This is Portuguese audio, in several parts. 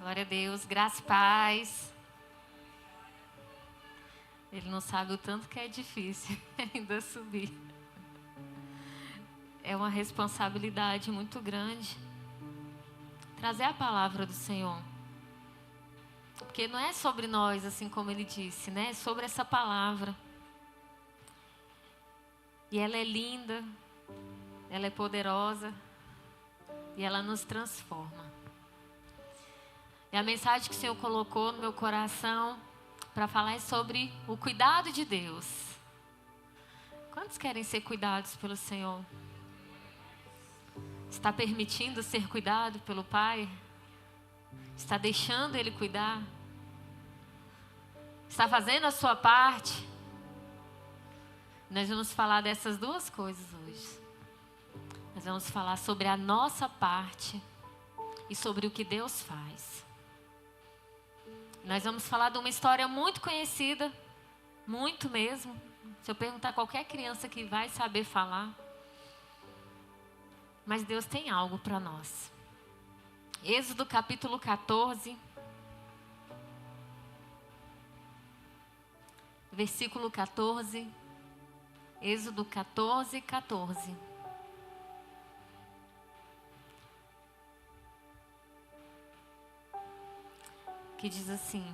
Glória a Deus, graça e paz. Ele não sabe o tanto que é difícil ainda subir. É uma responsabilidade muito grande trazer a palavra do Senhor. Porque não é sobre nós, assim como ele disse, né? É sobre essa palavra. E ela é linda, ela é poderosa e ela nos transforma. E a mensagem que o Senhor colocou no meu coração para falar é sobre o cuidado de Deus. Quantos querem ser cuidados pelo Senhor? Está permitindo ser cuidado pelo Pai? Está deixando Ele cuidar? Está fazendo a sua parte? Nós vamos falar dessas duas coisas hoje. Nós vamos falar sobre a nossa parte e sobre o que Deus faz. Nós vamos falar de uma história muito conhecida, muito mesmo. Se eu perguntar a qualquer criança que vai saber falar. Mas Deus tem algo para nós. Êxodo capítulo 14. Versículo 14. Êxodo 14, 14. Que diz assim.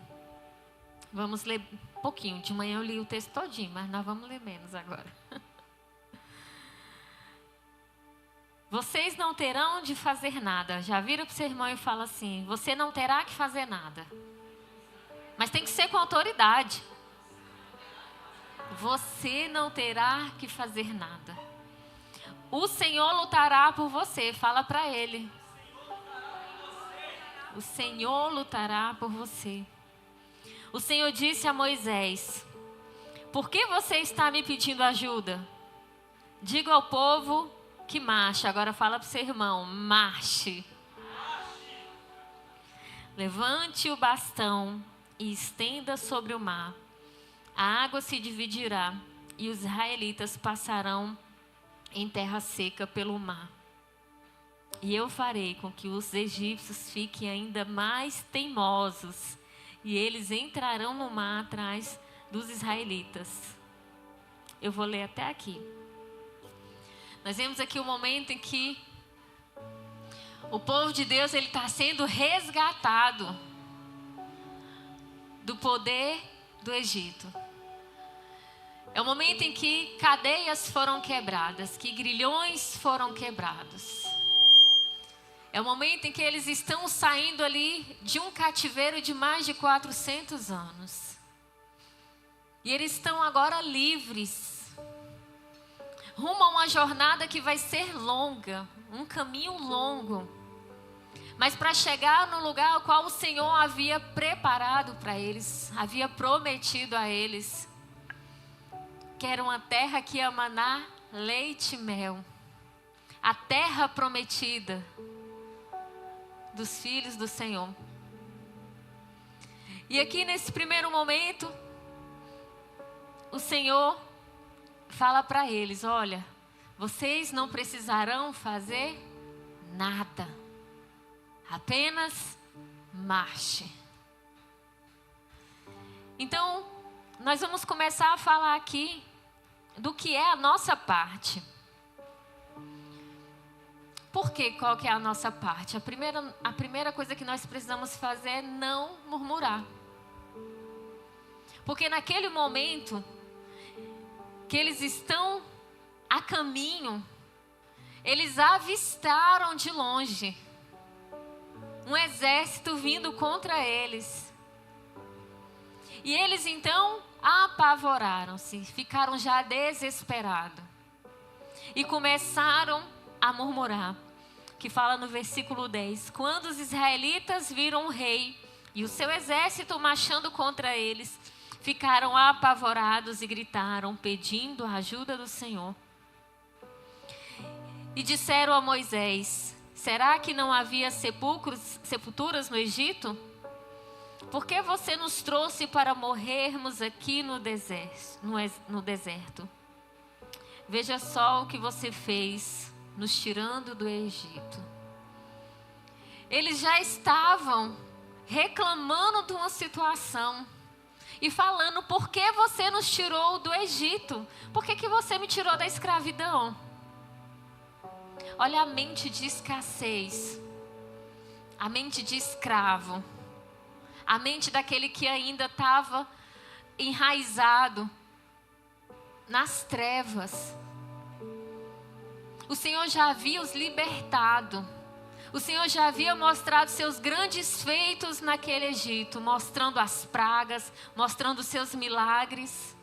Vamos ler um pouquinho. De manhã eu li o texto todinho, mas nós vamos ler menos agora. Vocês não terão de fazer nada. Já vira para o seu irmão e fala assim: você não terá que fazer nada. Mas tem que ser com autoridade. Você não terá que fazer nada. O Senhor lutará por você. Fala para ele. O Senhor lutará por você. O Senhor disse a Moisés: por que você está me pedindo ajuda? Diga ao povo que marche. Agora fala para o seu irmão: marche. Levante o bastão e estenda sobre o mar. A água se dividirá e os israelitas passarão em terra seca pelo mar. E eu farei com que os egípcios fiquem ainda mais teimosos e eles entrarão no mar atrás dos israelitas. Eu vou ler até aqui. Nós vemos aqui o momento em que o povo de Deus ele está sendo resgatado do poder do Egito. É o momento em que cadeias foram quebradas, que grilhões foram quebrados. É o momento em que eles estão saindo ali de um cativeiro de mais de 400 anos. E eles estão agora livres, rumo a uma jornada que vai ser longa, um caminho longo. Mas para chegar no lugar ao qual o Senhor havia preparado para eles, havia prometido a eles, que era uma terra que ia manar leite e mel. A terra prometida dos filhos do Senhor. E aqui nesse primeiro momento, o Senhor fala para eles: olha, vocês não precisarão fazer nada. Apenas marche. Então, nós vamos começar a falar aqui do que é a nossa parte. Por quê? Qual que é a nossa parte? A primeira coisa que nós precisamos fazer é não murmurar. Porque naquele momento que eles estão a caminho, eles avistaram de longe um exército vindo contra eles. E eles então apavoraram-se, ficaram já desesperados. E começaram a murmurar. Que fala no versículo 10. Quando os israelitas viram o rei e o seu exército marchando contra eles, ficaram apavorados e gritaram, pedindo a ajuda do Senhor. E disseram a Moisés: será que não havia sepulturas no Egito? Por que você nos trouxe para morrermos aqui no deserto? Veja só o que você fez, nos tirando do Egito. Eles já estavam reclamando de uma situação e falando: por que você nos tirou do Egito? Por que você me tirou da escravidão? Olha a mente de escassez, a mente de escravo, a mente daquele que ainda estava enraizado nas trevas. O Senhor já havia os libertado. O Senhor já havia mostrado seus grandes feitos naquele Egito, mostrando as pragas, mostrando seus milagres.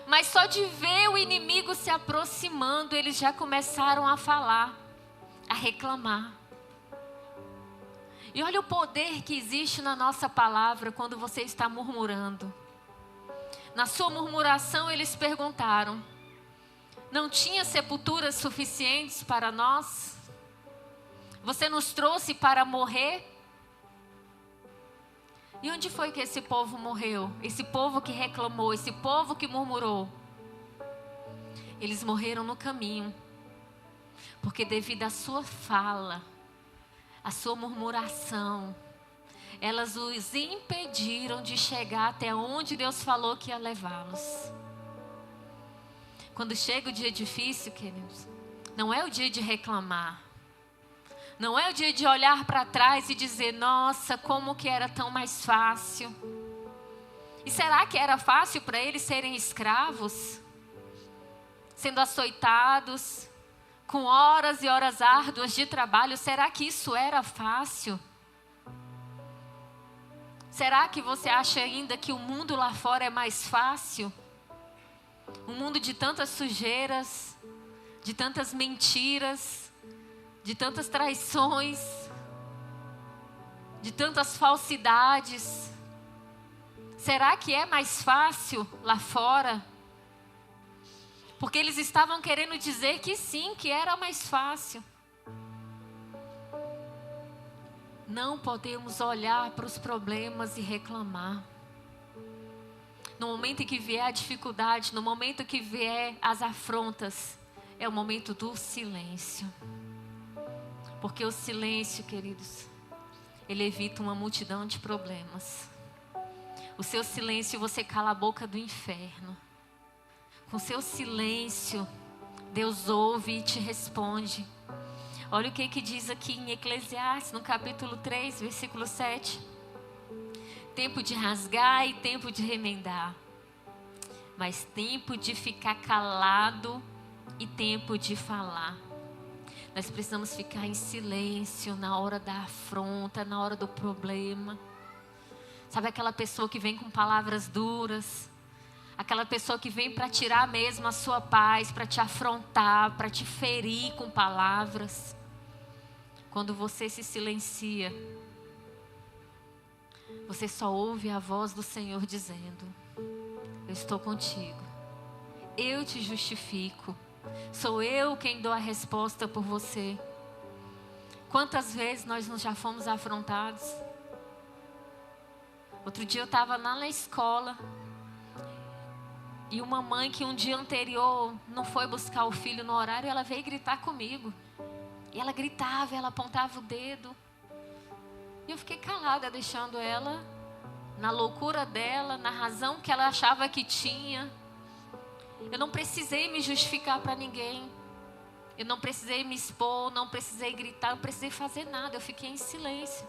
Mas só de ver o inimigo se aproximando, eles já começaram a falar, a reclamar. E olha o poder que existe na nossa palavra quando você está murmurando. Na sua murmuração eles perguntaram: não tinha sepulturas suficientes para nós? Você nos trouxe para morrer? E onde foi que esse povo morreu? Esse povo que reclamou, esse povo que murmurou? Eles morreram no caminho. Porque devido à sua fala, à sua murmuração, elas os impediram de chegar até onde Deus falou que ia levá-los. Quando chega o dia difícil, queridos, não é o dia de reclamar. Não é o dia de olhar para trás e dizer: nossa, como que era tão mais fácil. E será que era fácil para eles serem escravos? Sendo açoitados, com horas e horas árduas de trabalho, será que isso era fácil? Será que você acha ainda que o mundo lá fora é mais fácil? Um mundo de tantas sujeiras, de tantas mentiras, de tantas traições, de tantas falsidades. Será que é mais fácil lá fora? Porque eles estavam querendo dizer que sim, que era mais fácil. Não podemos olhar para os problemas e reclamar. No momento em que vier a dificuldade, no momento que vier as afrontas, é o momento do silêncio. Porque o silêncio, queridos, ele evita uma multidão de problemas. O seu silêncio, você cala a boca do inferno. Com seu silêncio, Deus ouve e te responde. Olha o que diz aqui em Eclesiastes, no capítulo 3, versículo 7. Tempo de rasgar e tempo de remendar. Mas tempo de ficar calado e tempo de falar. Nós precisamos ficar em silêncio na hora da afronta, na hora do problema. Sabe aquela pessoa que vem com palavras duras? Aquela pessoa que vem para tirar mesmo a sua paz, para te afrontar, para te ferir com palavras. Quando você se silencia, você só ouve a voz do Senhor dizendo: eu estou contigo, eu te justifico. Sou eu quem dou a resposta por você. Quantas vezes nós já fomos afrontados? Outro dia eu estava lá na escola e uma mãe que um dia anterior não foi buscar o filho no horário, ela veio gritar comigo. E ela gritava, ela apontava o dedo. E eu fiquei calada, deixando ela na loucura dela, na razão que ela achava que tinha. Eu não precisei me justificar para ninguém. Eu não precisei me expor, não precisei gritar, não precisei fazer nada. Eu fiquei em silêncio.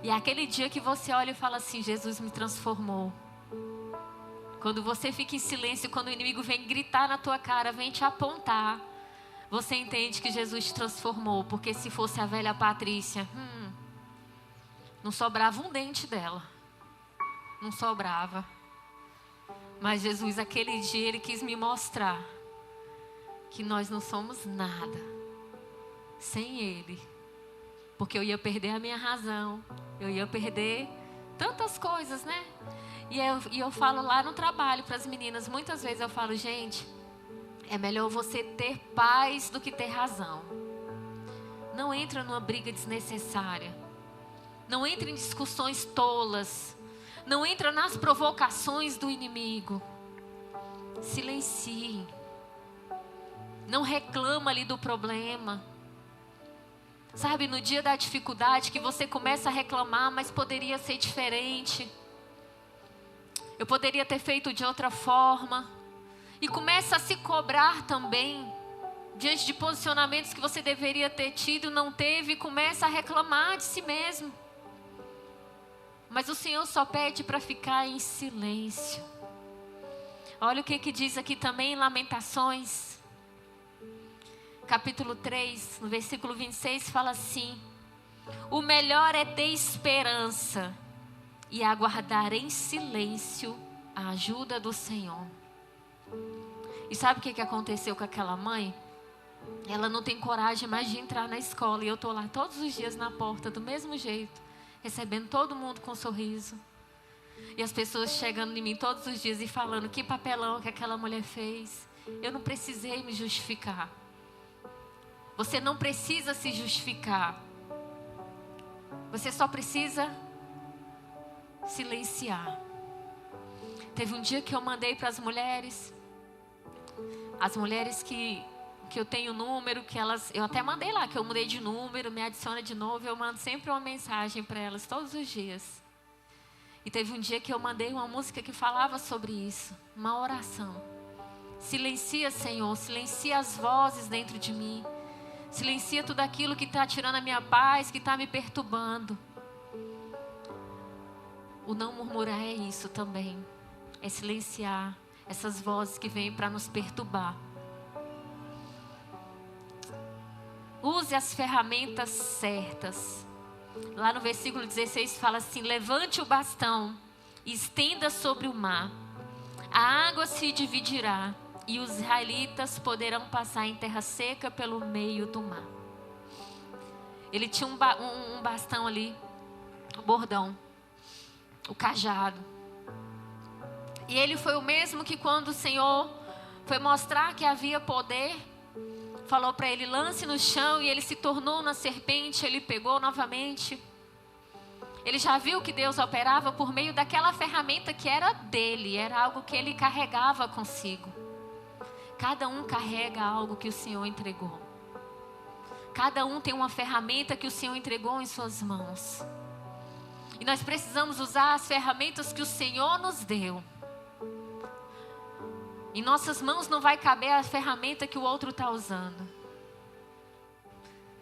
E é aquele dia que você olha e fala assim: Jesus me transformou. Quando você fica em silêncio, quando o inimigo vem gritar na tua cara, vem te apontar, você entende que Jesus te transformou. Porque se fosse a velha Patrícia, não sobrava um dente dela. Não sobrava. Mas Jesus, aquele dia, Ele quis me mostrar que nós não somos nada sem Ele. Porque eu ia perder a minha razão, eu ia perder tantas coisas, né? E eu falo lá no trabalho para as meninas, muitas vezes eu falo: gente, é melhor você ter paz do que ter razão. Não entra numa briga desnecessária. Não entra em discussões tolas. Não entra nas provocações do inimigo. Silencie. Não reclama ali do problema. Sabe, no dia da dificuldade que você começa a reclamar, mas poderia ser diferente. Eu poderia ter feito de outra forma. E começa a se cobrar também, diante de posicionamentos que você deveria ter tido, não teve, e começa a reclamar de si mesmo. Mas o Senhor só pede para ficar em silêncio. Olha o que diz aqui também em Lamentações, capítulo 3, no versículo 26, fala assim: o melhor é ter esperança e aguardar em silêncio a ajuda do Senhor. E sabe o que aconteceu com aquela mãe? Ela não tem coragem mais de entrar na escola. E eu estou lá todos os dias na porta, do mesmo jeito, recebendo todo mundo com um sorriso. E as pessoas chegando em mim todos os dias e falando que papelão que aquela mulher fez. Eu não precisei me justificar. Você não precisa se justificar. Você só precisa silenciar. Teve um dia que eu mandei para as mulheres que eu tenho número, que elas, eu até mandei lá que eu mudei de número, me adiciona de novo, eu mando sempre uma mensagem para elas todos os dias. E teve um dia que eu mandei uma música que falava sobre isso, uma oração. Silencia, Senhor, silencia as vozes dentro de mim. Silencia tudo aquilo que está tirando a minha paz, que está me perturbando. O não murmurar é isso também. É silenciar essas vozes que vêm para nos perturbar. Use as ferramentas certas. Lá no versículo 16 fala assim: levante o bastão e estenda sobre o mar. A água se dividirá e os israelitas poderão passar em terra seca pelo meio do mar. Ele tinha um bastão ali, o bordão, o cajado. E ele foi o mesmo que quando o Senhor foi mostrar que havia poder, falou para ele: lance no chão, e ele se tornou uma serpente. Ele pegou novamente. Ele já viu que Deus operava por meio daquela ferramenta que era dele, era algo que ele carregava consigo. Cada um carrega algo que o Senhor entregou. Cada um tem uma ferramenta que o Senhor entregou em suas mãos. E nós precisamos usar as ferramentas que o Senhor nos deu. Em nossas mãos não vai caber a ferramenta que o outro está usando.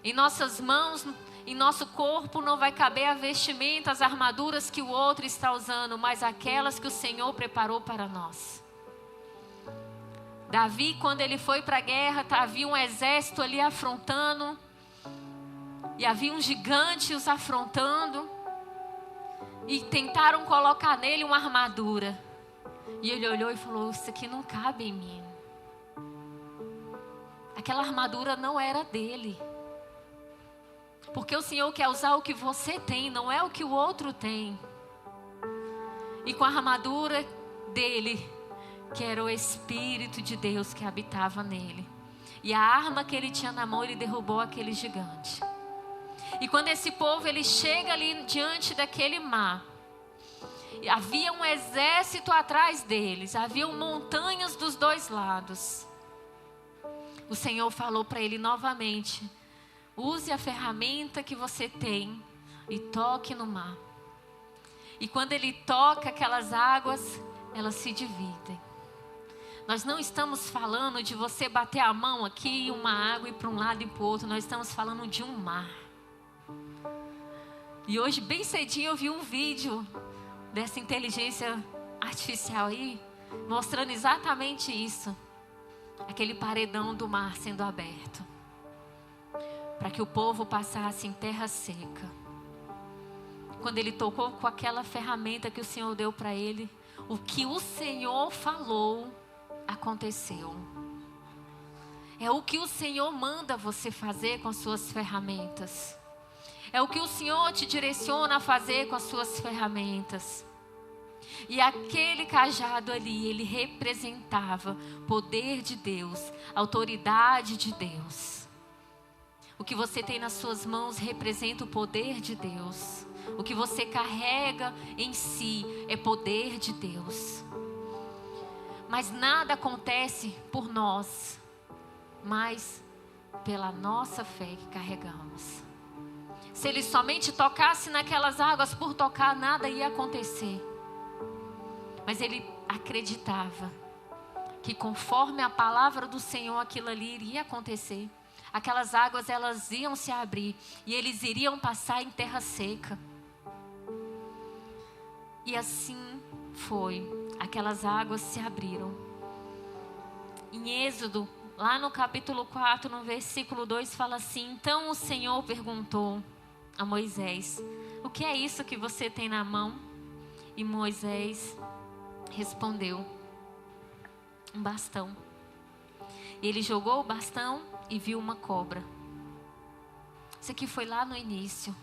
Em nossas mãos, em nosso corpo não vai caber a vestimenta, as armaduras que o outro está usando, mas aquelas que o Senhor preparou para nós. Davi, quando ele foi para a guerra, havia um exército ali afrontando. E havia um gigante os afrontando. E tentaram colocar nele uma armadura. E ele olhou e falou: isso aqui não cabe em mim. Aquela armadura não era dele. Porque o Senhor quer usar o que você tem, não é o que o outro tem. E com a armadura dele, que era o Espírito de Deus que habitava nele. E a arma que ele tinha na mão, ele derrubou aquele gigante. E quando esse povo ele chega ali diante daquele mar, havia um exército atrás deles, haviam montanhas dos dois lados. O Senhor falou para ele novamente: use a ferramenta que você tem e toque no mar. E quando ele toca aquelas águas, elas se dividem. Nós não estamos falando de você bater a mão aqui, uma água e para um lado e para o outro. Nós estamos falando de um mar. E hoje, bem cedinho, eu vi um vídeo dessa inteligência artificial aí, mostrando exatamente isso. Aquele paredão do mar sendo aberto, para que o povo passasse em terra seca. Quando ele tocou com aquela ferramenta que o Senhor deu para ele, o que o Senhor falou aconteceu. É o que o Senhor manda você fazer com as suas ferramentas. É o que o Senhor te direciona a fazer com as suas ferramentas. E aquele cajado ali, ele representava poder de Deus, autoridade de Deus. O que você tem nas suas mãos representa o poder de Deus. O que você carrega em si é poder de Deus. Mas nada acontece por nós, mas pela nossa fé que carregamos. Se ele somente tocasse naquelas águas, por tocar, nada ia acontecer. Mas ele acreditava que conforme a palavra do Senhor, aquilo ali iria acontecer. Aquelas águas, elas iam se abrir e eles iriam passar em terra seca. E assim foi. Aquelas águas se abriram. Em Êxodo, lá no capítulo 4, no versículo 2, fala assim: então o Senhor perguntou a Moisés: o que é isso que você tem na mão? E Moisés respondeu: um bastão. E ele jogou o bastão e viu uma cobra. Isso aqui foi lá no início.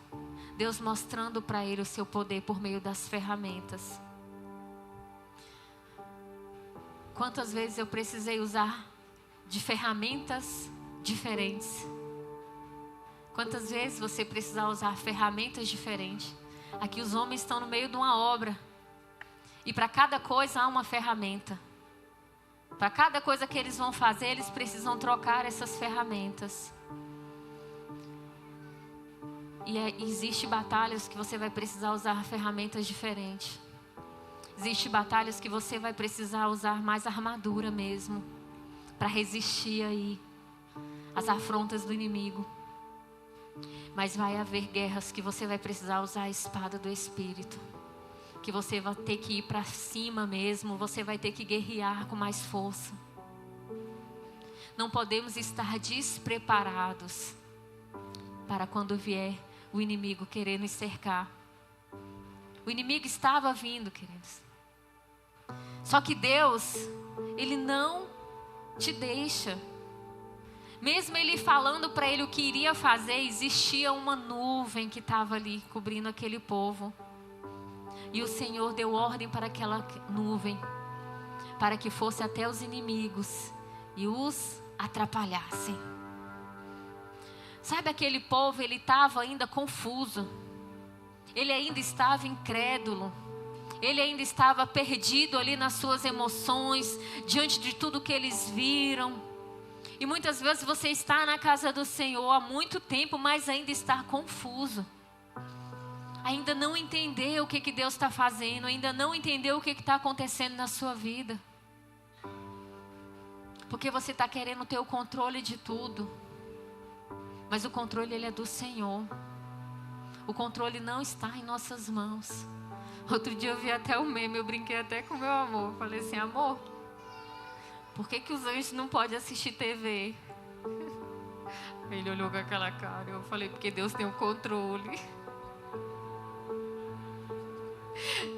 Deus mostrando para ele o seu poder por meio das ferramentas. Quantas vezes eu precisei usar de ferramentas diferentes? Quantas vezes você precisa usar ferramentas diferentes? Aqui os homens estão no meio de uma obra. E para cada coisa há uma ferramenta. Para cada coisa que eles vão fazer, eles precisam trocar essas ferramentas. E existem batalhas que você vai precisar usar ferramentas diferentes. Existem batalhas que você vai precisar usar mais armadura mesmo, para resistir aí às afrontas do inimigo. Mas vai haver guerras que você vai precisar usar a espada do Espírito. Que você vai ter que ir para cima mesmo, você vai ter que guerrear com mais força. Não podemos estar despreparados para quando vier o inimigo querer nos cercar. O inimigo estava vindo, queridos. Só que Deus, Ele não te deixa. Mesmo Ele falando para ele o que iria fazer, existia uma nuvem que estava ali cobrindo aquele povo. E o Senhor deu ordem para aquela nuvem, para que fosse até os inimigos e os atrapalhassem. Sabe, aquele povo, ele estava ainda confuso. Ele ainda estava incrédulo. Ele ainda estava perdido ali nas suas emoções, diante de tudo que eles viram. E muitas vezes você está na casa do Senhor há muito tempo, mas ainda está confuso. Ainda não entendeu o que Deus está fazendo, ainda não entendeu o que está acontecendo na sua vida. Porque você está querendo ter o controle de tudo. Mas o controle, ele é do Senhor. O controle não está em nossas mãos. Outro dia eu vi até um meme, eu brinquei até com meu amor. Falei assim: amor, por que os anjos não podem assistir TV? Ele olhou com aquela cara. Eu falei: porque Deus tem o controle.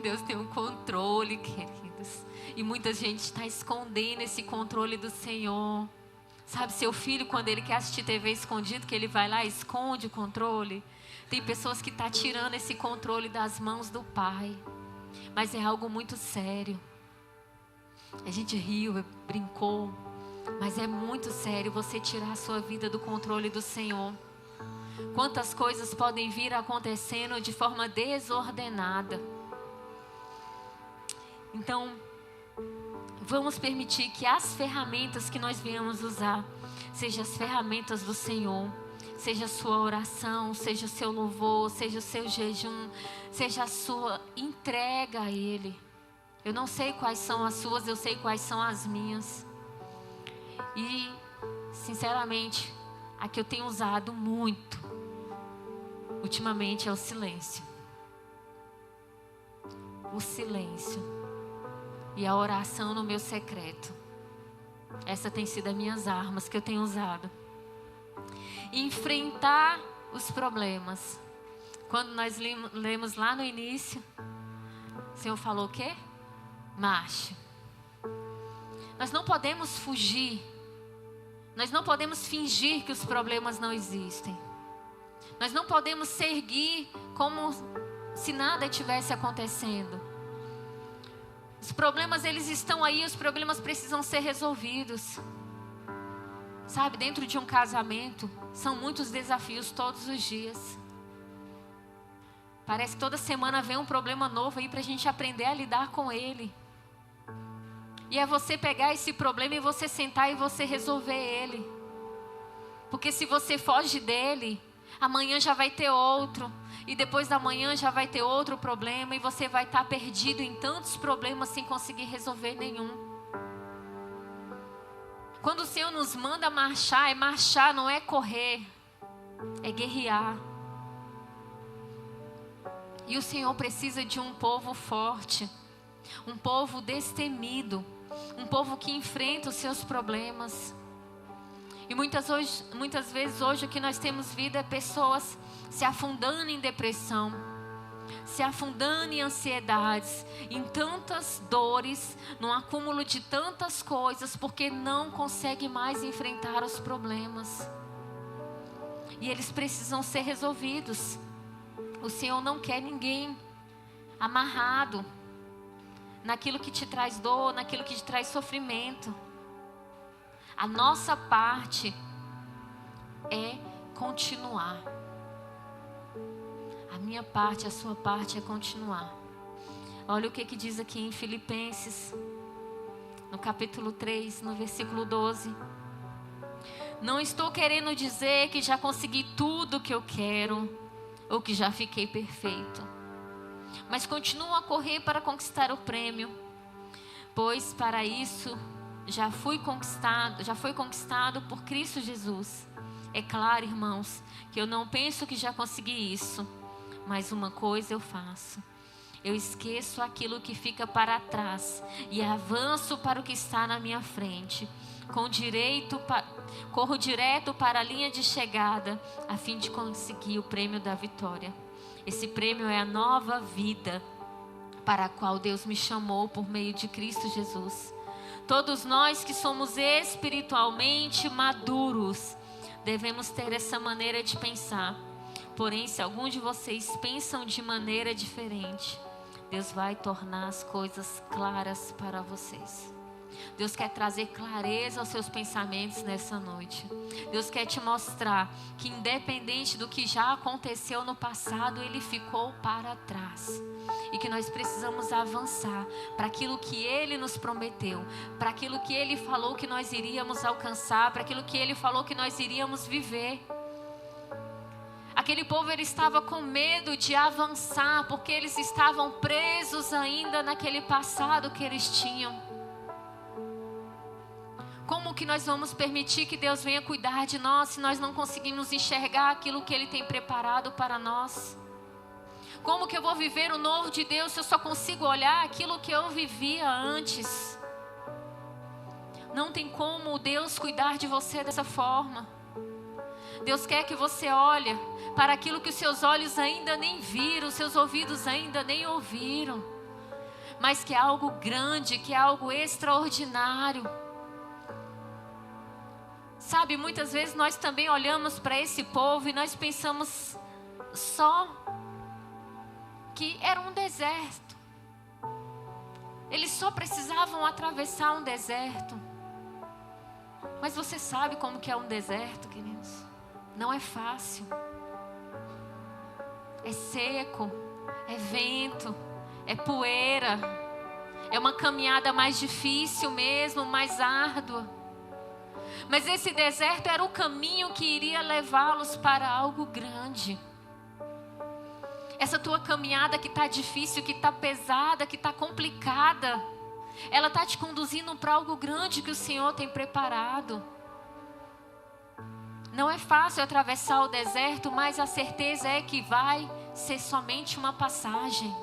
Deus tem um controle, queridos. E muita gente está escondendo esse controle do Senhor. Sabe, seu filho, quando ele quer assistir TV escondido, que ele vai lá e esconde o controle. Tem pessoas que estão tirando esse controle das mãos do Pai. Mas é algo muito sério. A gente riu, brincou. Mas é muito sério você tirar a sua vida do controle do Senhor. Quantas coisas podem vir acontecendo de forma desordenada. Então, vamos permitir que as ferramentas que nós viemos usar, sejam as ferramentas do Senhor, seja a sua oração, seja o seu louvor, seja o seu jejum, seja a sua entrega a Ele. Eu não sei quais são as suas, eu sei quais são as minhas. E, sinceramente, a que eu tenho usado muito, ultimamente, é o silêncio. O silêncio. E a oração no meu secreto. Essa tem sido as minhas armas que eu tenho usado. Enfrentar os problemas. Quando nós lemos lá no início, o Senhor falou o quê? Marche. Nós não podemos fugir. Nós não podemos fingir que os problemas não existem. Nós não podemos seguir como se nada estivesse acontecendo. Os problemas, eles estão aí, os problemas precisam ser resolvidos. Sabe, dentro de um casamento, são muitos desafios todos os dias. Parece que toda semana vem um problema novo aí para a gente aprender a lidar com ele. E é você pegar esse problema e você sentar e você resolver ele. Porque se você foge dele, Amanhã já vai ter outro. E depois da manhã já vai ter outro problema. E você vai estar perdido em tantos problemas sem conseguir resolver nenhum. Quando o Senhor nos manda marchar não é correr, é guerrear. E o Senhor precisa de um povo forte, um povo destemido, um povo que enfrenta os seus problemas. E muitas vezes hoje o que nós temos visto é pessoas se afundando em depressão, se afundando em ansiedades, em tantas dores, num acúmulo de tantas coisas, porque não consegue mais enfrentar os problemas. E eles precisam ser resolvidos. O Senhor não quer ninguém amarrado naquilo que te traz dor, naquilo que te traz sofrimento. A nossa parte é continuar. A minha parte, a sua parte é continuar. Olha o que diz aqui em Filipenses, no capítulo 3, no versículo 12. Não estou querendo dizer que já consegui tudo o que eu quero, ou que já fiquei perfeito. Mas continuo a correr para conquistar o prêmio, pois para isso já foi conquistado por Cristo Jesus. É claro, irmãos, que eu não penso que já consegui isso, mas uma coisa eu faço: eu esqueço aquilo que fica para trás e avanço para o que está na minha frente. Corro direto para a linha de chegada, a fim de conseguir o prêmio da vitória. Esse prêmio é a nova vida para a qual Deus me chamou por meio de Cristo Jesus. Todos nós que somos espiritualmente maduros devemos ter essa maneira de pensar. Porém, se algum de vocês pensam de maneira diferente, Deus vai tornar as coisas claras para vocês. Deus quer trazer clareza aos seus pensamentos nessa noite. Deus quer te mostrar que independente do que já aconteceu no passado, Ele ficou para trás. E que nós precisamos avançar para aquilo que Ele nos prometeu, para aquilo que Ele falou que nós iríamos alcançar, para aquilo que Ele falou que nós iríamos viver. Aquele povo, ele estava com medo de avançar, porque eles estavam presos ainda naquele passado que eles tinham. Como que nós vamos permitir que Deus venha cuidar de nós se nós não conseguimos enxergar aquilo que Ele tem preparado para nós? Como que eu vou viver o novo de Deus se eu só consigo olhar aquilo que eu vivia antes? Não tem como Deus cuidar de você dessa forma. Deus quer que você olhe para aquilo que os seus olhos ainda nem viram, os seus ouvidos ainda nem ouviram, mas que é algo grande, que é algo extraordinário. Sabe, muitas vezes nós também olhamos para esse povo e nós pensamos só que era um deserto. Eles só precisavam atravessar um deserto. Mas você sabe como que é um deserto, queridos? Não é fácil. É seco, é vento, é poeira. É uma caminhada mais difícil mesmo, mais árdua. Mas esse deserto era o caminho que iria levá-los para algo grande. Essa tua caminhada que está difícil, que está pesada, que está complicada, ela está te conduzindo para algo grande que o Senhor tem preparado. Não é fácil atravessar o deserto, mas a certeza é que vai ser somente uma passagem.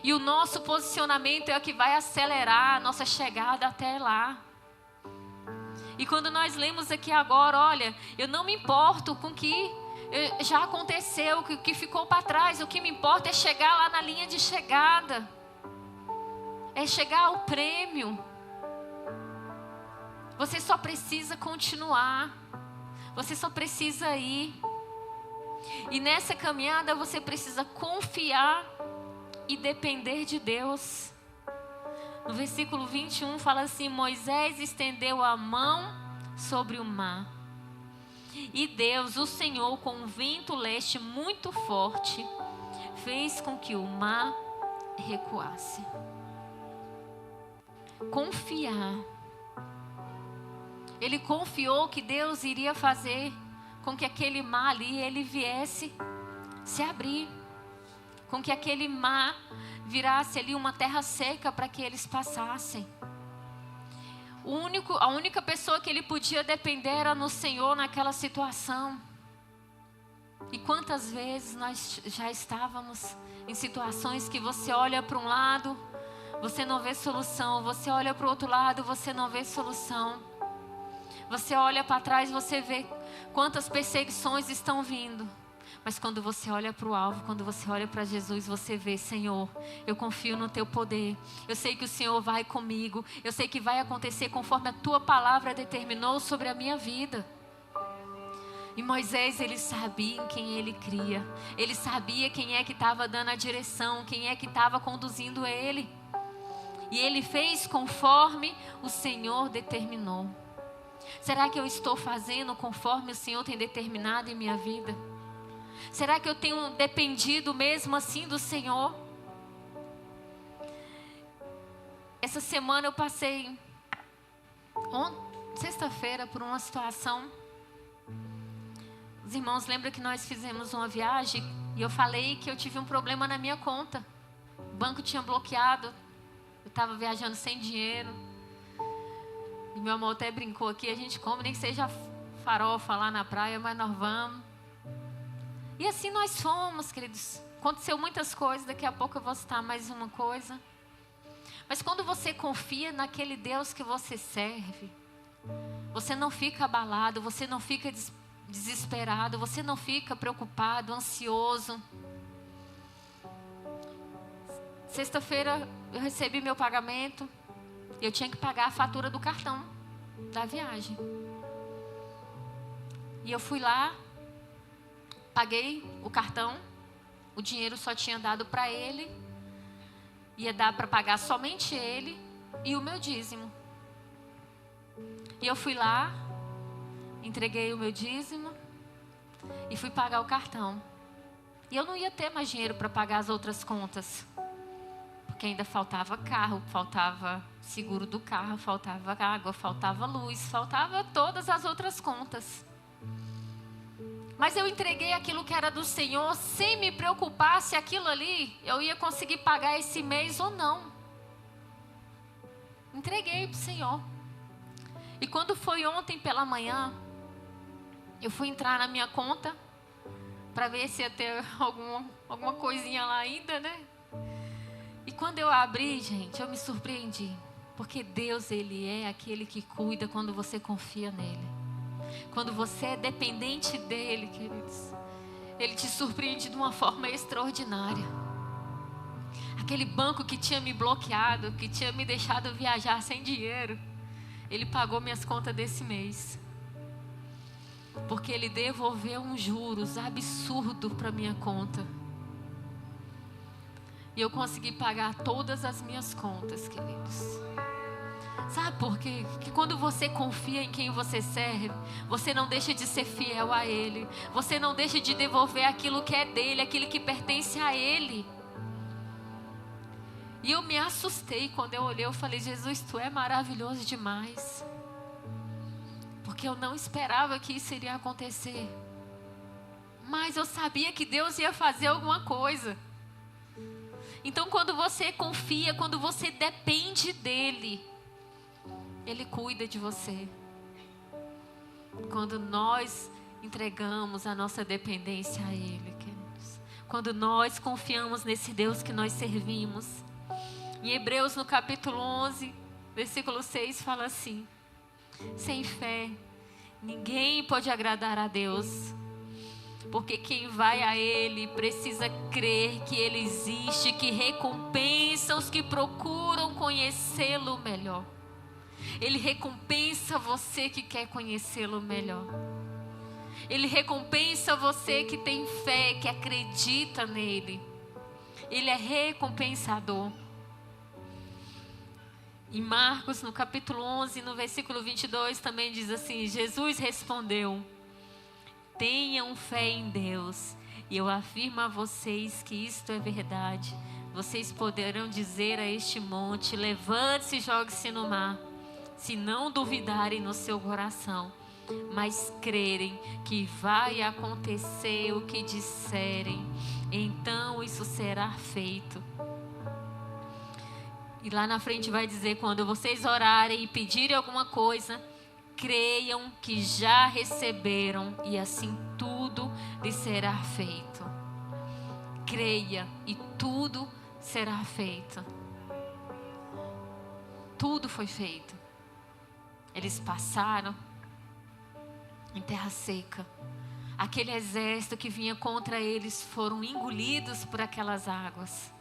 E o nosso posicionamento é o que vai acelerar a nossa chegada até lá. E quando nós lemos aqui agora, olha, eu não me importo com o que já aconteceu, o que ficou para trás. O que me importa é chegar lá na linha de chegada. É chegar ao prêmio. Você só precisa continuar. Você só precisa ir. E nessa caminhada você precisa confiar e depender de Deus. No versículo 21 fala assim: Moisés estendeu a mão sobre o mar. E Deus, o Senhor, com um vento leste muito forte, fez com que o mar recuasse. Confiar. Ele confiou que Deus iria fazer com que aquele mar ali, ele viesse se abrir. Com que aquele mar virasse ali uma terra seca para que eles passassem. A única pessoa que ele podia depender era no Senhor naquela situação. E quantas vezes nós já estávamos em situações que você olha para um lado, você não vê solução. Você olha para o outro lado, você não vê solução. Você olha para trás, você vê quantas perseguições estão vindo. Mas quando você olha para o alvo, quando você olha para Jesus, você vê: Senhor, eu confio no Teu poder. Eu sei que o Senhor vai comigo. Eu sei que vai acontecer conforme a Tua palavra determinou sobre a minha vida. E Moisés, ele sabia em quem ele cria. Ele sabia quem é que estava dando a direção, quem é que estava conduzindo ele. E ele fez conforme o Senhor determinou. Será que eu estou fazendo conforme o Senhor tem determinado em minha vida? Será que eu tenho dependido mesmo assim do Senhor? Essa semana eu passei, sexta-feira, por uma situação. Os irmãos lembram que nós fizemos uma viagem e eu falei que eu tive um problema na minha conta. O banco tinha bloqueado. Eu estava viajando sem dinheiro. E meu amor até brincou aqui: a gente come nem que seja farofa lá na praia, mas nós vamos. E assim nós fomos, queridos. Aconteceu muitas coisas, daqui a pouco eu vou citar mais uma coisa. Mas quando você confia naquele Deus que você serve, você não fica abalado, você não fica desesperado, você não fica preocupado, ansioso. Sexta-feira eu recebi meu pagamento. Eu tinha que pagar a fatura do cartão da viagem. E eu fui lá, paguei o cartão. O dinheiro só tinha dado para ele. Ia dar para pagar somente ele e o meu dízimo. E eu fui lá, entreguei o meu dízimo e fui pagar o cartão. E eu não ia ter mais dinheiro para pagar as outras contas. Porque ainda faltava carro, faltava seguro do carro, faltava água, faltava luz, faltava todas as outras contas. Mas eu entreguei aquilo que era do Senhor sem me preocupar se aquilo ali eu ia conseguir pagar esse mês ou não. Entreguei para o Senhor. E quando foi ontem pela manhã, eu fui entrar na minha conta para ver se ia ter alguma coisinha lá ainda, né? E quando eu abri, gente, eu me surpreendi. Porque Deus, Ele é aquele que cuida quando você confia nele. Quando você é dependente dele, queridos, Ele te surpreende de uma forma extraordinária. Aquele banco que tinha me bloqueado, que tinha me deixado viajar sem dinheiro, Ele pagou minhas contas desse mês. Porque Ele devolveu uns juros absurdos para minha conta. E eu consegui pagar todas as minhas contas, queridos. Sabe por quê? Porque quando você confia em quem você serve, você não deixa de ser fiel a Ele. Você não deixa de devolver aquilo que é dele, aquilo que pertence a Ele. E eu me assustei quando eu olhei, eu falei: Jesus, Tu é maravilhoso demais. Porque eu não esperava que isso iria acontecer. Mas eu sabia que Deus ia fazer alguma coisa. Então quando você confia, quando você depende dEle, Ele cuida de você. Quando nós entregamos a nossa dependência a Ele, queridos. Quando nós confiamos nesse Deus que nós servimos. Em Hebreus, no capítulo 11, versículo 6, fala assim: sem fé, ninguém pode agradar a Deus. Porque quem vai a Ele precisa crer que Ele existe, que recompensa os que procuram conhecê-lo melhor. Ele recompensa você que quer conhecê-lo melhor. Ele recompensa você que tem fé, que acredita nele. Ele é recompensador. Em Marcos, no capítulo 11, no versículo 22, também diz assim: Jesus respondeu: tenham fé em Deus, e eu afirmo a vocês que isto é verdade. Vocês poderão dizer a este monte: levante-se e jogue-se no mar. Se não duvidarem no seu coração, mas crerem que vai acontecer o que disserem, então isso será feito. E lá na frente vai dizer: quando vocês orarem e pedirem alguma coisa, creiam que já receberam e assim tudo lhes será feito. Creia e tudo será feito. Tudo foi feito. Eles passaram em terra seca. Aquele exército que vinha contra eles foram engolidos por aquelas águas.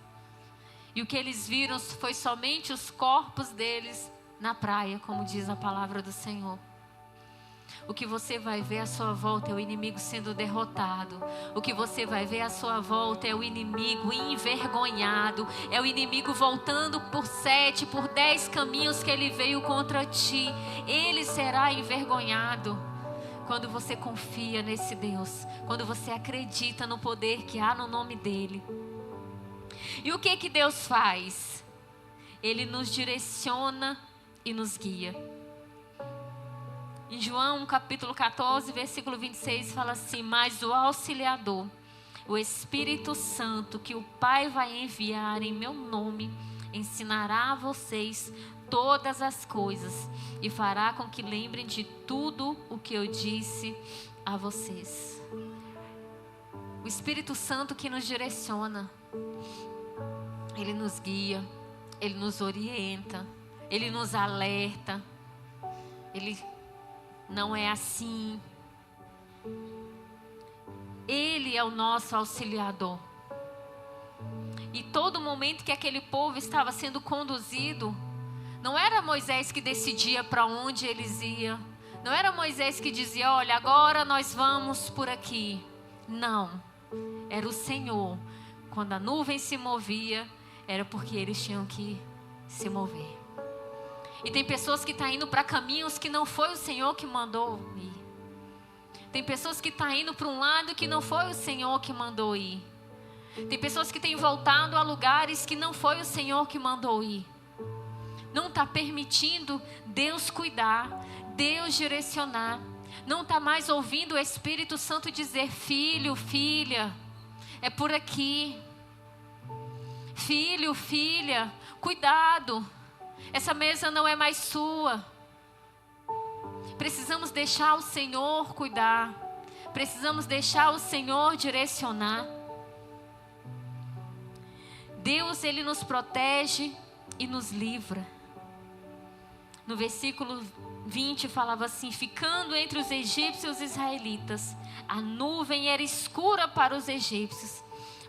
E o que eles viram foi somente os corpos deles na praia, como diz a palavra do Senhor. O que você vai ver à sua volta é o inimigo sendo derrotado. O que você vai ver à sua volta é o inimigo envergonhado. É o inimigo voltando por 7, por 10 caminhos que ele veio contra ti. Ele será envergonhado. Quando você confia nesse Deus, quando você acredita no poder que há no nome dele. E o que Deus faz? Ele nos direciona e nos guia. Em João capítulo 14, versículo 26 fala assim: mas o Auxiliador, o Espírito Santo, que o Pai vai enviar em meu nome, ensinará a vocês todas as coisas e fará com que lembrem de tudo o que eu disse a vocês. O Espírito Santo que nos direciona, ele nos guia, ele nos orienta, ele nos alerta. Ele não é assim. Ele é o nosso auxiliador. E todo momento que aquele povo estava sendo conduzido, não era Moisés que decidia para onde eles iam. Não era Moisés que dizia: olha, agora nós vamos por aqui. Não. Era o Senhor. Quando a nuvem se movia, era porque eles tinham que se mover. E tem pessoas que estão indo para caminhos que não foi o Senhor que mandou ir. Tem pessoas que estão indo para um lado que não foi o Senhor que mandou ir. Tem pessoas que têm voltado a lugares que não foi o Senhor que mandou ir. Não está permitindo Deus cuidar, Deus direcionar. Não está mais ouvindo o Espírito Santo dizer: filho, filha, é por aqui. Filho, filha, cuidado. Essa mesa não é mais sua. Precisamos deixar o Senhor cuidar. Precisamos deixar o Senhor direcionar. Deus, ele nos protege e nos livra. No versículo 20 falava assim: ficando entre os egípcios e os israelitas, a nuvem era escura para os egípcios,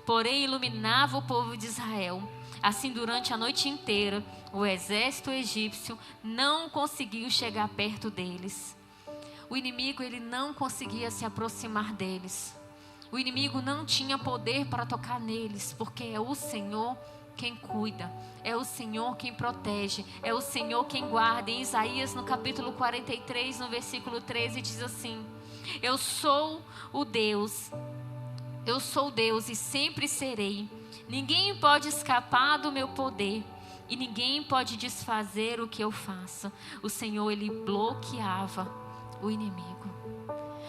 porém iluminava o povo de Israel. Assim, durante a noite inteira, o exército egípcio não conseguiu chegar perto deles. O inimigo, ele não conseguia se aproximar deles. O inimigo não tinha poder para tocar neles, porque é o Senhor quem cuida, é o Senhor quem protege, é o Senhor quem guarda. Em Isaías, no capítulo 43, no versículo 13, diz assim: eu sou o Deus e sempre serei. Ninguém pode escapar do meu poder e ninguém pode desfazer o que eu faço. O Senhor, ele bloqueava o inimigo.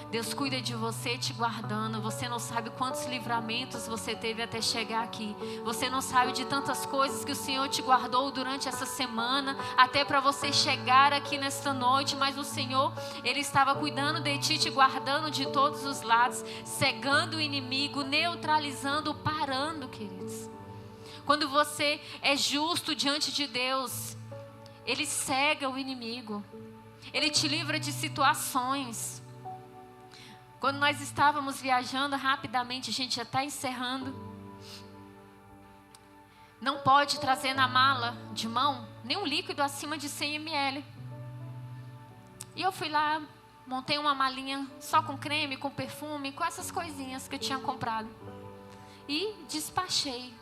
Deus cuida de você, te guardando. Você não sabe quantos livramentos você teve até chegar aqui. Você não sabe de tantas coisas que o Senhor te guardou durante essa semana, até para você chegar aqui nesta noite. Mas o Senhor, ele estava cuidando de ti, te guardando de todos os lados, cegando o inimigo, neutralizando, parando, queridos. Quando você é justo diante de Deus, ele cega o inimigo. Ele te livra de situações. Quando nós estávamos viajando rapidamente, a gente já está encerrando. Não pode trazer na mala de mão nenhum líquido acima de 100 ml. E eu fui lá, montei uma malinha só com creme, com perfume, com essas coisinhas que eu tinha comprado. E despachei.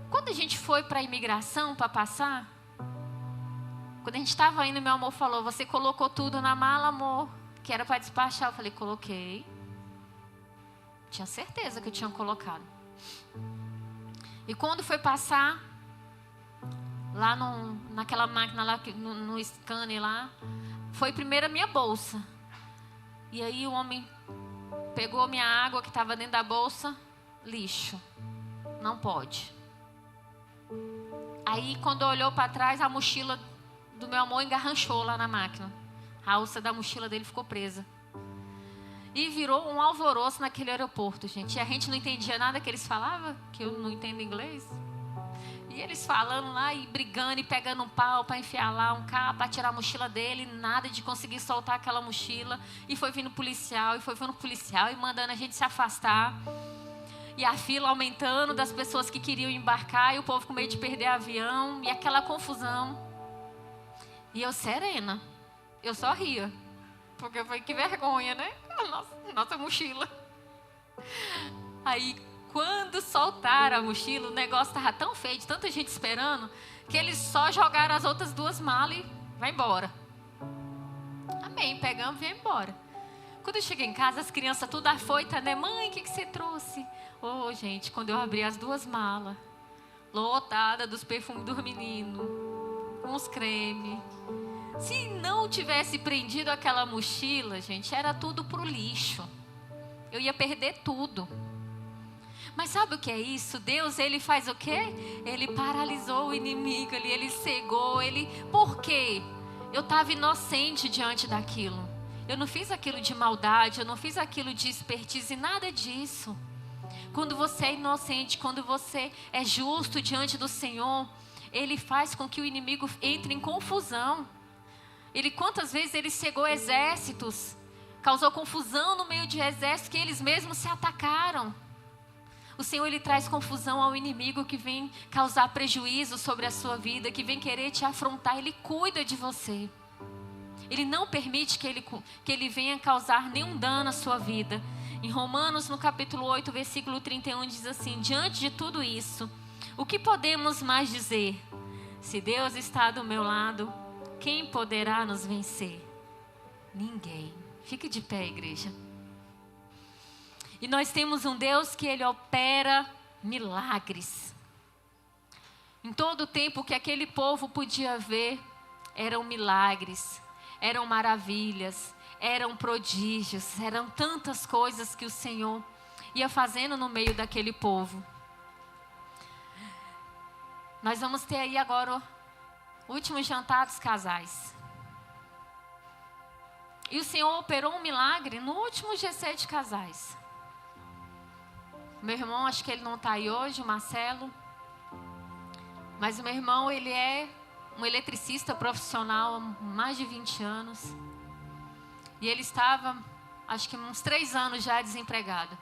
Quando a gente foi para a imigração para passar, quando a gente estava indo, meu amor falou: você colocou tudo na mala, amor? Que era para despachar. Eu falei: coloquei. Tinha certeza que eu tinha colocado. E quando foi passar, lá naquela máquina lá, no scanner lá, foi primeiro a minha bolsa. E aí o homem pegou minha água que estava dentro da bolsa, lixo. Não pode. Aí quando olhou para trás, a mochila do meu amor engarranchou lá na máquina. A alça da mochila dele ficou presa. E virou um alvoroço naquele aeroporto, gente. E a gente não entendia nada que eles falavam, que eu não entendo inglês. E eles falando lá e brigando e pegando um pau para enfiar lá um carro, para tirar a mochila dele. Nada de conseguir soltar aquela mochila. E foi vindo policial, e mandando a gente se afastar. E a fila aumentando das pessoas que queriam embarcar. E o povo com medo de perder o avião. E aquela confusão. E eu serena. Eu só ria. Porque eu falei, que vergonha, né? Nossa mochila. Aí, quando soltaram a mochila, o negócio estava tão feio, de tanta gente esperando, que eles só jogaram as outras 2 malas e vai embora. Amém, pegamos e vem embora. Quando eu cheguei em casa, as crianças tudo afoita, né? Mãe, o que você trouxe? Gente, quando eu abri as 2 malas, lotada dos perfumes dos meninos, com os cremes. Se não tivesse prendido aquela mochila, gente, era tudo pro lixo. Eu ia perder tudo. Mas sabe o que é isso? Deus, Ele faz o quê? Ele paralisou o inimigo, Ele cegou, Por quê? Eu estava inocente diante daquilo. Eu não fiz aquilo de maldade, eu não fiz aquilo de expertise, nada disso. Quando você é inocente, quando você é justo diante do Senhor, Ele faz com que o inimigo entre em confusão. Quantas vezes Ele cegou exércitos, causou confusão no meio de exércitos que eles mesmos se atacaram. O Senhor, Ele traz confusão ao inimigo que vem causar prejuízo sobre a sua vida, que vem querer te afrontar. Ele cuida de você. Ele não permite que ele venha causar nenhum dano à sua vida. Em Romanos, no capítulo 8, versículo 31, diz assim: diante de tudo isso, o que podemos mais dizer? Se Deus está do meu lado, quem poderá nos vencer? Ninguém. Fique de pé, igreja. E nós temos um Deus que Ele opera milagres. Em todo o tempo que aquele povo podia ver, eram milagres, eram maravilhas, eram prodígios, eram tantas coisas que o Senhor ia fazendo no meio daquele povo. Nós vamos ter aí agora o último jantar dos casais. E o Senhor operou um milagre no último GC de casais. Meu irmão, acho que ele não está aí hoje, o Marcelo. Mas o meu irmão, ele é um eletricista profissional há mais de 20 anos. E ele estava, acho que uns 3 anos já desempregado.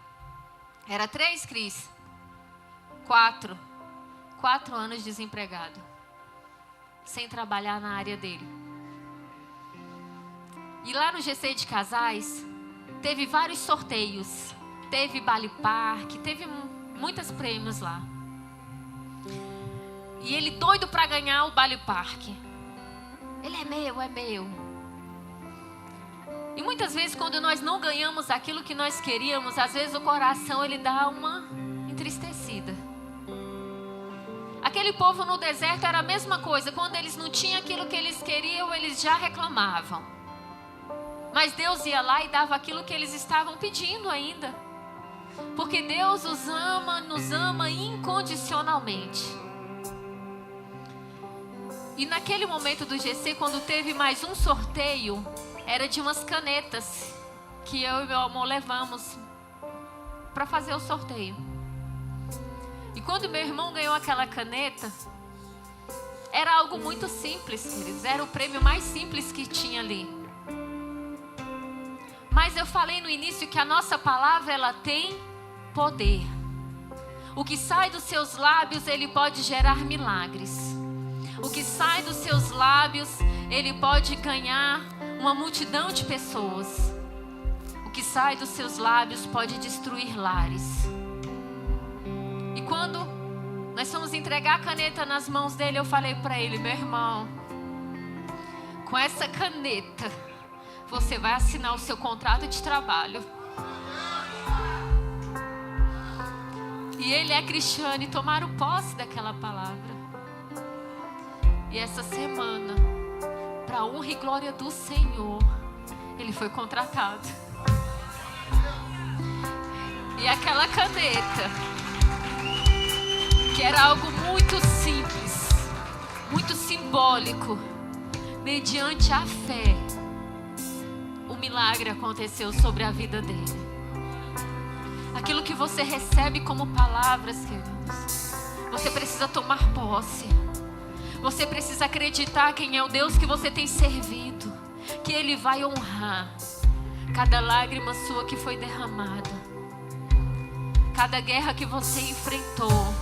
Era 3, Cris? 4 anos desempregado. Sem trabalhar na área dele. E lá no GC de casais, teve vários sorteios. Teve Bali Park, teve muitos prêmios lá. E ele doido para ganhar o Bali Park. Ele é meu. E muitas vezes quando nós não ganhamos aquilo que nós queríamos, às vezes o coração ele dá uma entristecida. Aquele povo no deserto era a mesma coisa. Quando eles não tinham aquilo que eles queriam, eles já reclamavam. Mas Deus ia lá e dava aquilo que eles estavam pedindo ainda. Porque Deus nos ama incondicionalmente. E naquele momento do GC, quando teve mais um sorteio, era de umas canetas que eu e meu amor levamos para fazer o sorteio. E quando meu irmão ganhou aquela caneta, era algo muito simples, queridos. Era o prêmio mais simples que tinha ali. Mas eu falei no início que a nossa palavra, ela tem poder. O que sai dos seus lábios, ele pode gerar milagres. O que sai dos seus lábios, ele pode ganhar uma multidão de pessoas. O que sai dos seus lábios pode destruir lares. E quando nós fomos entregar a caneta nas mãos dele, eu falei para ele: meu irmão, com essa caneta você vai assinar o seu contrato de trabalho. E ele é cristiano e tomaram posse daquela palavra. E essa semana, para a honra e glória do Senhor, ele foi contratado. E aquela caneta, que era algo muito simples, muito simbólico, mediante a fé, o milagre aconteceu sobre a vida dele. Aquilo que você recebe como palavras, queridos, você precisa tomar posse. Você precisa acreditar quem é o Deus que você tem servido, que Ele vai honrar cada lágrima sua que foi derramada, cada guerra que você enfrentou.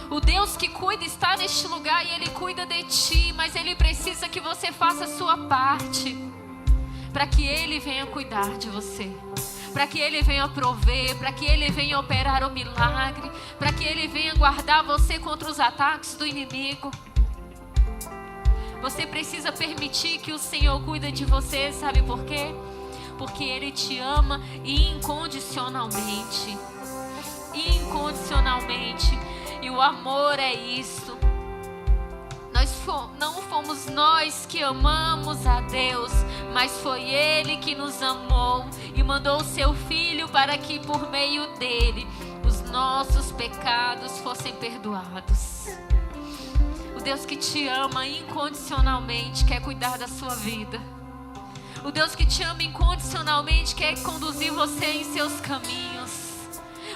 O Deus que cuida está neste lugar e Ele cuida de ti, mas Ele precisa que você faça a sua parte, para que Ele venha cuidar de você, para que Ele venha prover, para que Ele venha operar o milagre, para que Ele venha guardar você contra os ataques do inimigo. Você precisa permitir que o Senhor cuide de você, sabe por quê? Porque Ele te ama incondicionalmente. Incondicionalmente. E o amor é isso. Não fomos nós que amamos a Deus, mas foi Ele que nos amou e mandou o seu Filho para que por meio dele os nossos pecados fossem perdoados. O Deus que te ama incondicionalmente quer cuidar da sua vida. O Deus que te ama incondicionalmente quer conduzir você em seus caminhos.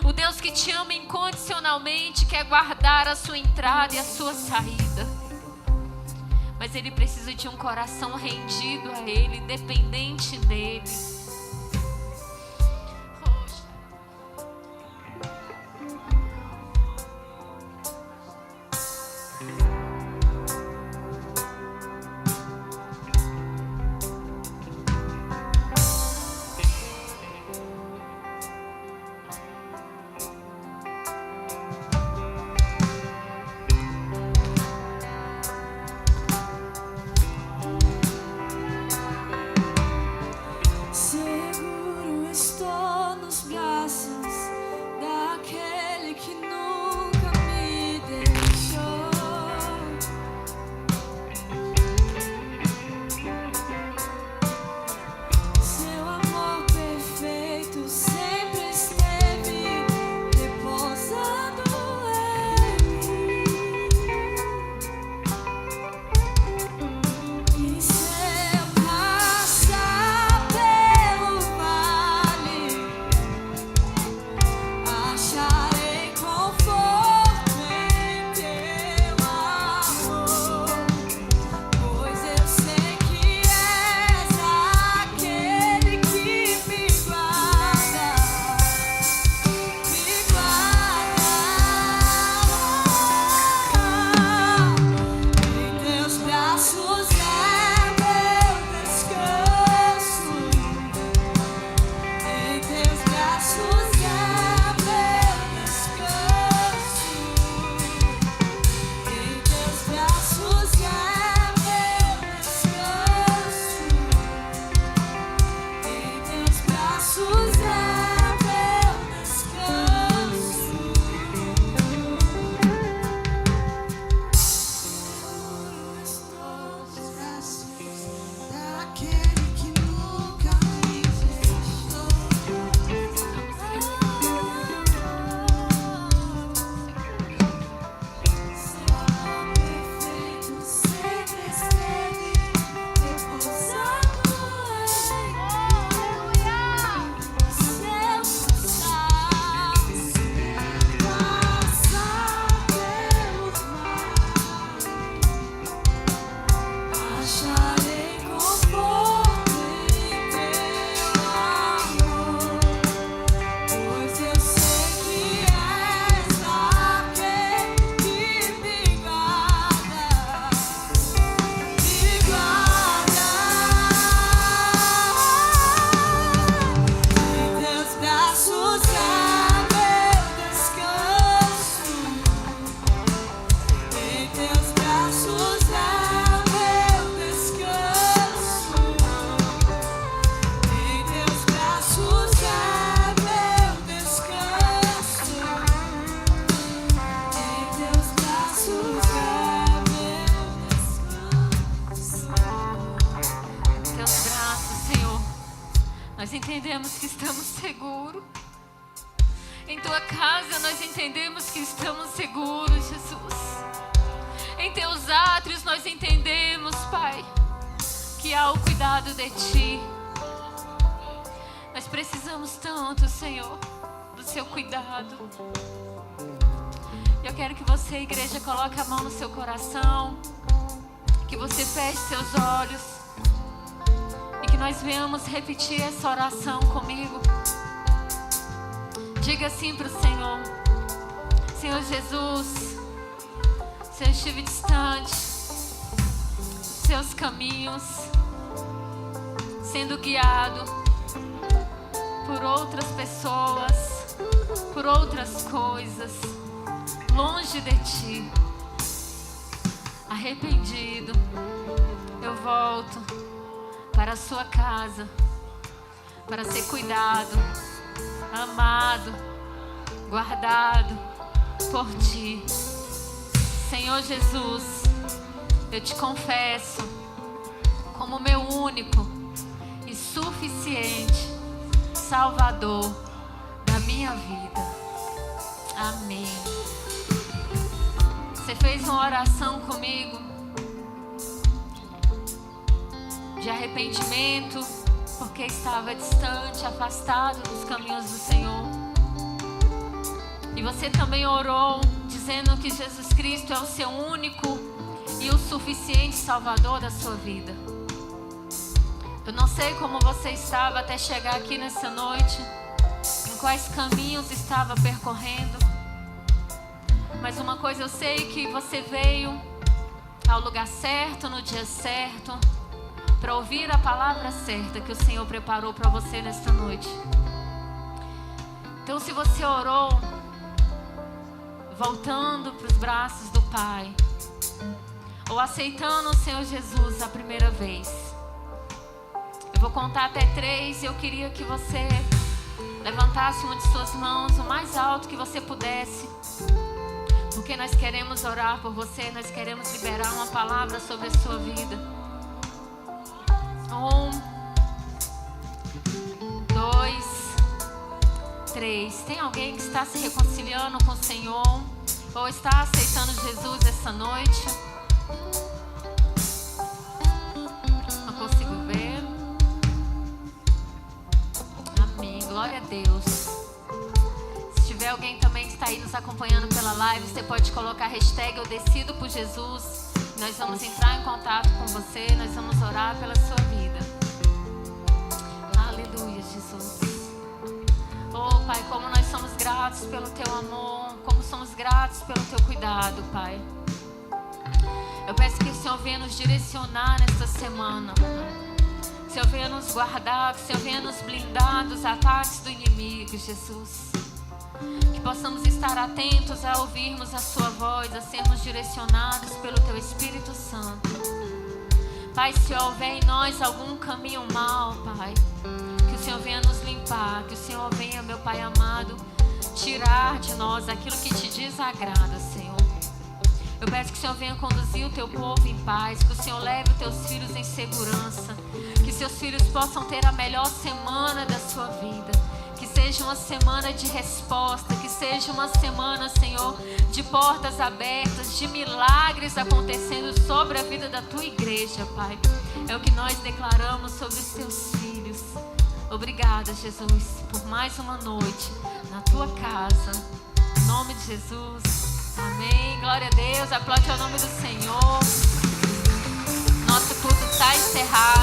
O Deus que te ama incondicionalmente quer guardar a sua entrada e a sua saída. Mas Ele precisa de um coração rendido a Ele, dependente dEle. Em tua casa nós entendemos que estamos seguros, Jesus. Em teus átrios nós entendemos, Pai, que há o cuidado de ti. Nós precisamos tanto, Senhor, do seu cuidado. Eu quero que você, igreja, coloque a mão no seu coração, que você feche seus olhos e que nós venhamos repetir essa oração comigo. Diga assim para o Senhor: Senhor Jesus, se eu estive distante dos seus caminhos, sendo guiado por outras pessoas, por outras coisas, longe de ti, arrependido, eu volto para a sua casa, para ser cuidado, amado, guardado por ti. Senhor Jesus, eu te confesso como meu único e suficiente Salvador da minha vida. Amém. Você fez uma oração comigo de arrependimento, porque estava distante, afastado dos caminhos do Senhor. E você também orou dizendo que Jesus Cristo é o seu único e o suficiente Salvador da sua vida. Eu não sei como você estava até chegar aqui nessa noite, em quais caminhos estava percorrendo, mas uma coisa eu sei, que você veio ao lugar certo, no dia certo, para ouvir a palavra certa que o Senhor preparou para você nesta noite. Então, se você orou voltando para os braços do Pai, ou aceitando o Senhor Jesus a primeira vez, eu vou contar até 3 e eu queria que você levantasse uma de suas mãos o mais alto que você pudesse, porque nós queremos orar por você, nós queremos liberar uma palavra sobre a sua vida. 1, 2, 3. Tem alguém que está se reconciliando com o Senhor ou está aceitando Jesus essa noite? Não consigo ver. Amém. Glória a Deus. Se tiver alguém também que está aí nos acompanhando pela live, você pode colocar a hashtag Eu Decido por Jesus. Nós vamos entrar em contato com você, nós vamos orar pela sua vida. Aleluia, Jesus. Oh, Pai, como nós somos gratos pelo Teu amor, como somos gratos pelo Teu cuidado, Pai. Eu peço que o Senhor venha nos direcionar nesta semana. Que o Senhor venha nos guardar, que o Senhor venha nos blindar dos ataques do inimigo, Jesus. Que possamos estar atentos a ouvirmos a Sua voz, a sermos direcionados pelo Teu Espírito Santo. Pai, se houver em nós algum caminho mau, Pai, que o Senhor venha nos limpar, que o Senhor venha, meu Pai amado, tirar de nós aquilo que Te desagrada, Senhor. Eu peço que o Senhor venha conduzir o Teu povo em paz, que o Senhor leve os Teus filhos em segurança, que seus filhos possam ter a melhor semana da sua vida. Que seja uma semana de resposta, que seja uma semana, Senhor, de portas abertas, de milagres acontecendo sobre a vida da Tua igreja, Pai. É o que nós declaramos sobre os Teus filhos. Obrigada, Jesus, por mais uma noite na Tua casa. Em nome de Jesus. Amém. Glória a Deus. Aplaude ao nome do Senhor. Nosso culto está encerrado.